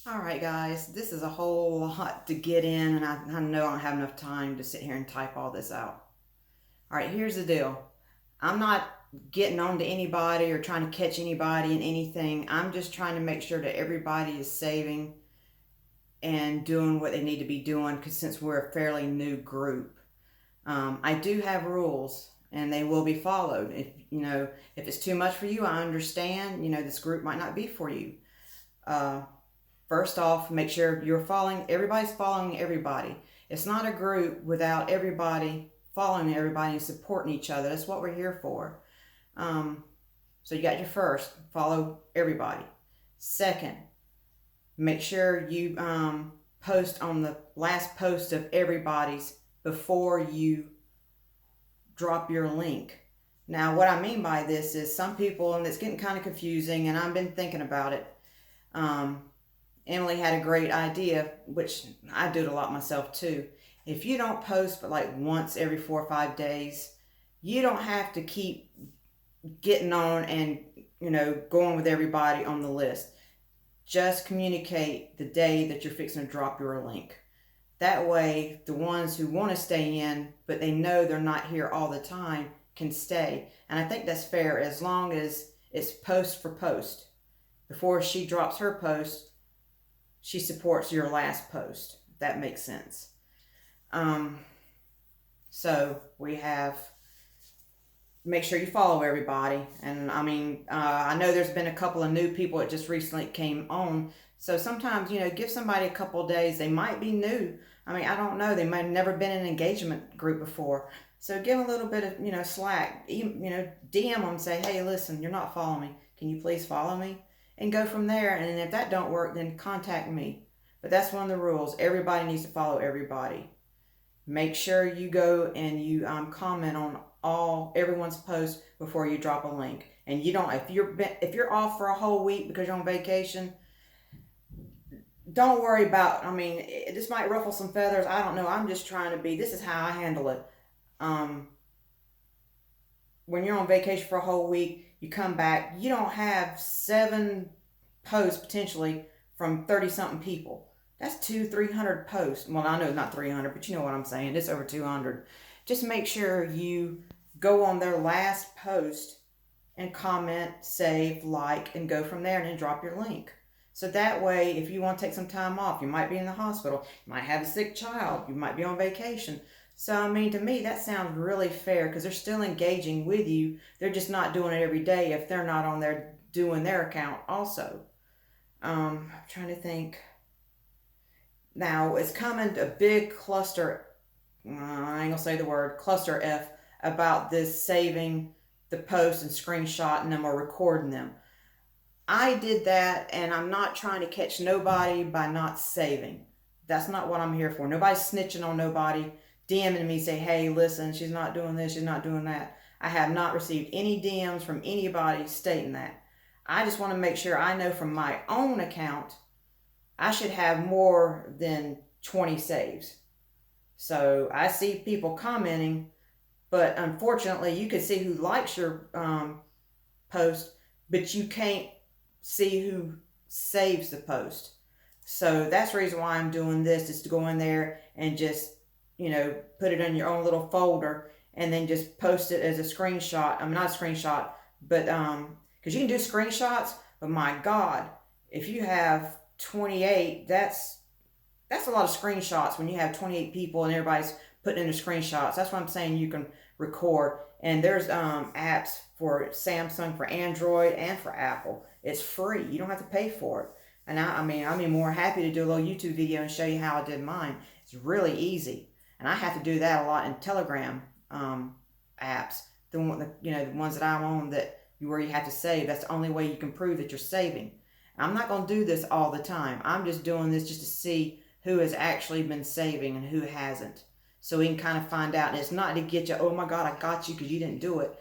All right, guys, this is a whole lot to get in, and I know I don't have enough time to sit here and type all this out. All right, here's the deal. I'm not getting on to anybody or trying to catch anybody in anything. I'm just trying to make sure that everybody is saving and doing what they need to be doing because since we're a fairly new group, I do have rules and they will be followed. If it's too much for you, I understand. This group might not be for you. Uh, First off, make sure everybody's following everybody. It's not a group without everybody following everybody and supporting each other. That's what we're here for. Um, so you got your first, follow everybody. Second, make sure you post on the last post of everybody's before you drop your link. Now, what I mean by this is some people, and it's getting kind of confusing, and I've been thinking about it. Um, Emily had a great idea, which I do it a lot myself too. If you don't post but like once every 4 or 5 days, you don't have to keep getting on and going with everybody on the list. Just communicate the day that you're fixing to drop your link. That way, the ones who want to stay in but they know they're not here all the time can stay. And I think that's fair as long as it's post for post. Before she drops her post, she supports your last post. If that makes sense. Um, so we have make sure you follow everybody. And I know there's been a couple of new people that just recently came on. So sometimes, give somebody a couple of days. They might be new. I don't know. They might have never been in an engagement group before. So give them a little bit of, slack. DM them, say, hey, listen, you're not following me. Can you please follow me? And go from there. And if that don't work, then contact me. But that's one of the rules. Everybody needs to follow everybody. Make sure you go and you comment on everyone's post before you drop a link. And you don't if you're off for a whole week because you're on vacation, don't worry about. This might ruffle some feathers. I don't know. I'm just trying to be. This is how I handle it. Um, when you're on vacation for a whole week, you come back. You don't have 7 posts potentially from 30 something people. That's 300 posts. Well, I know it's not 300, but you know what I'm saying. It's over 200. Just make sure you go on their last post and comment, save, like, and go from there and then drop your link. So that way, if you want to take some time off, you might be in the hospital, you might have a sick child, you might be on vacation. So, to me, that sounds really fair because they're still engaging with you. They're just not doing it every day if they're not on there doing their account also. I'm trying to think. Now, it's coming a big cluster, I ain't gonna say the word, cluster F, about this saving the post and screenshotting them or recording them. I did that and I'm not trying to catch nobody by not saving. That's not what I'm here for. Nobody's snitching on nobody, DMing me, say, hey, listen, she's not doing this, she's not doing that. I have not received any DMs from anybody stating that. I just want to make sure I know from my own account I should have more than 20 saves. So I see people commenting, but unfortunately, you can see who likes your post, but you can't see who saves the post. So that's the reason why I'm doing this is to go in there and just, put it in your own little folder and then just post it as a screenshot. Not a screenshot, but because you can do screenshots, but my God, if you have 28, that's a lot of screenshots when you have 28 people and everybody's putting in the screenshots. That's what I'm saying. You can record, and there's apps for Samsung, for Android, and for Apple. It's free. You don't have to pay for it. And I'd be more happy to do a little YouTube video and show you how I did mine. It's really easy, and I have to do that a lot in Telegram apps. The ones that I'm on where you have to save. That's the only way you can prove that you're saving. I'm not going to do this all the time. I'm just doing this just to see who has actually been saving and who hasn't. So we can kind of find out. And it's not to get you, oh my God, I got you because you didn't do it.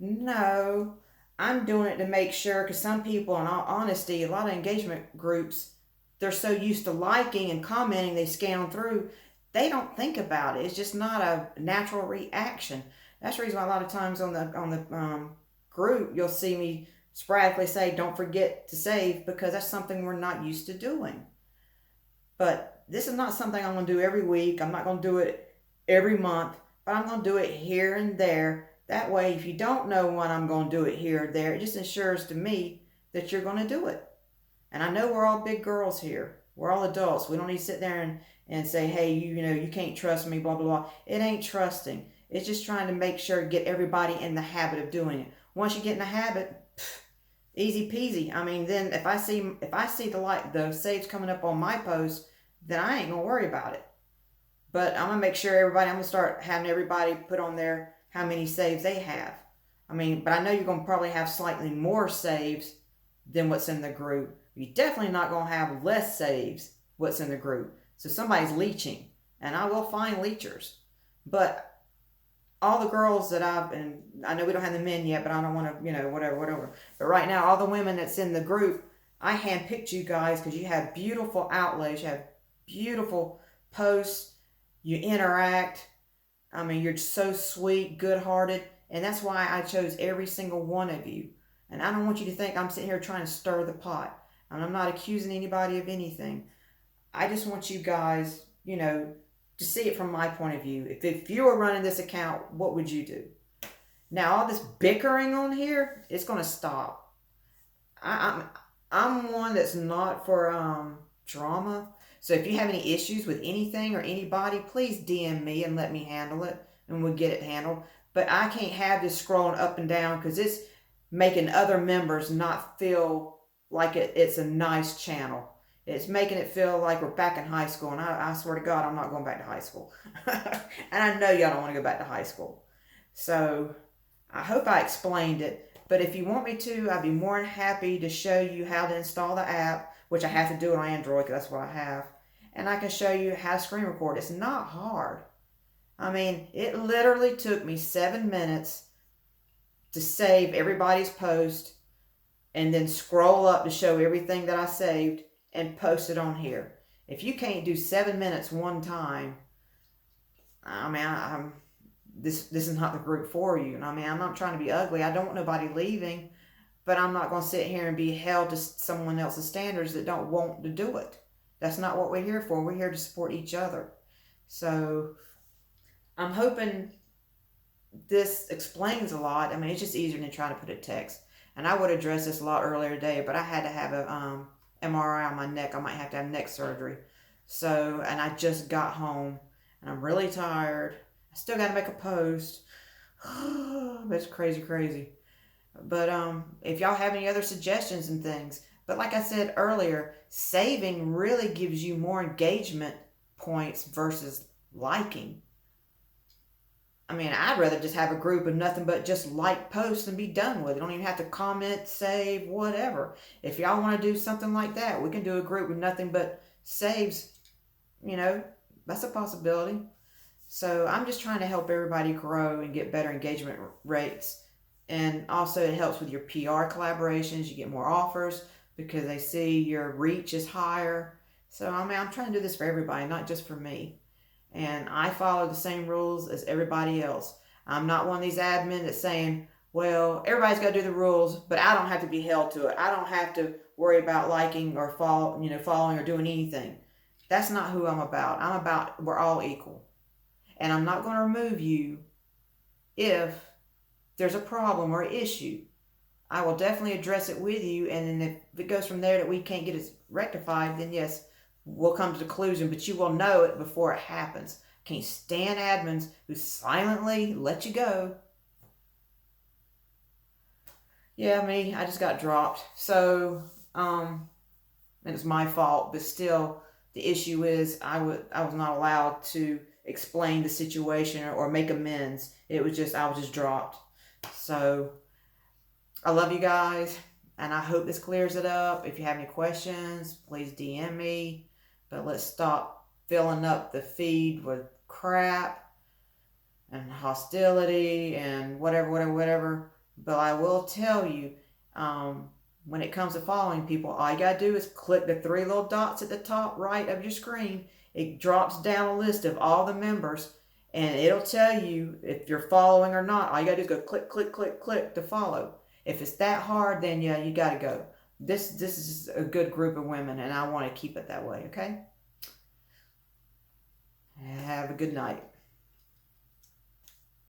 No, I'm doing it to make sure because some people, in all honesty, a lot of engagement groups, they're so used to liking and commenting, they scan through. They don't think about it. It's just not a natural reaction. That's the reason why a lot of times on the group, you'll see me sporadically say, don't forget to save because that's something we're not used to doing. But this is not something I'm going to do every week. I'm not going to do it every month, but I'm going to do it here and there. That way, if you don't know when I'm going to do it here or there, it just ensures to me that you're going to do it. And I know we're all big girls here. We're all adults. We don't need to sit there and say, hey, you know, you can't trust me, blah, blah, blah. It ain't trusting. It's just trying to make sure to get everybody in the habit of doing it. Once you get in the habit, easy peasy. I mean, then if I see the saves coming up on my post, then I ain't gonna worry about it. But I'm gonna make sure I'm gonna start having everybody put on there how many saves they have. I mean, but I know you're gonna probably have slightly more saves than what's in the group. You're definitely not gonna have less saves what's in the group. So somebody's leeching, and I will find leechers. But all the girls that and I know we don't have the men yet, but I don't want to, whatever. But right now, all the women that's in the group, I handpicked you guys because you have beautiful outlays, you have beautiful posts, you interact. I mean, you're so sweet, good-hearted, and that's why I chose every single one of you. And I don't want you to think I'm sitting here trying to stir the pot. And I'm not accusing anybody of anything. I just want you guys, to see it from my point of view. If you were running this account, what would you do? Now, all this bickering on here, it's going to stop. I'm one that's not for drama. So if you have any issues with anything or anybody, please DM me and let me handle it, and we'll get it handled. But I can't have this scrolling up and down because it's making other members not feel like it's a nice channel. It's making it feel like we're back in high school. And I swear to God, I'm not going back to high school. And I know y'all don't want to go back to high school. So I hope I explained it. But if you want me to, I'd be more than happy to show you how to install the app, which I have to do it on Android because that's what I have. And I can show you how to screen record. It's not hard. I mean, it literally took me 7 minutes to save everybody's post and then scroll up to show everything that I saved and post it on here. If you can't do 7 minutes one time, I mean, this is not the group for you. And I mean, I'm not trying to be ugly. I don't want nobody leaving, but I'm not going to sit here and be held to someone else's standards that don't want to do it. That's not what we're here for. We're here to support each other. So I'm hoping this explains a lot. I mean, it's just easier than trying to put a text. And I would address this a lot earlier today, but I had to have a MRI on my neck. I might have to have neck surgery. So, and I just got home and I'm really tired. I still got to make a post. That's crazy. But if y'all have any other suggestions and things, but like I said earlier, saving really gives you more engagement points versus liking. I mean, I'd rather just have a group of nothing but just like posts and be done with it. Don't even have to comment, save, whatever. If y'all want to do something like that, we can do a group with nothing but saves. That's a possibility. So I'm just trying to help everybody grow and get better engagement rates. And also it helps with your PR collaborations. You get more offers because they see your reach is higher. So I mean, I'm trying to do this for everybody, not just for me. And I follow the same rules as everybody else. I'm not one of these admin that's saying, well, everybody's got to do the rules, but I don't have to be held to it. I don't have to worry about liking or following or doing anything. That's not who I'm about. I'm about we're all equal. And I'm not going to remove you if there's a problem or issue. I will definitely address it with you. And then if it goes from there that we can't get it rectified, then yes, we'll come to the conclusion, but you will know it before it happens. Can't stand admins who silently let you go. Yeah, I just got dropped. So, and it's my fault, but still the issue is I was not allowed to explain the situation or make amends. I was just dropped. So I love you guys and I hope this clears it up. If you have any questions, please DM me. But let's stop filling up the feed with crap and hostility and whatever. But I will tell you, when it comes to following people, all you gotta do is click the 3 little dots at the top right of your screen. It drops down a list of all the members, and it'll tell you if you're following or not. All you gotta do is go click to follow. If it's that hard, then yeah, you gotta go. This is a good group of women, and I want to keep it that way, okay? a good night.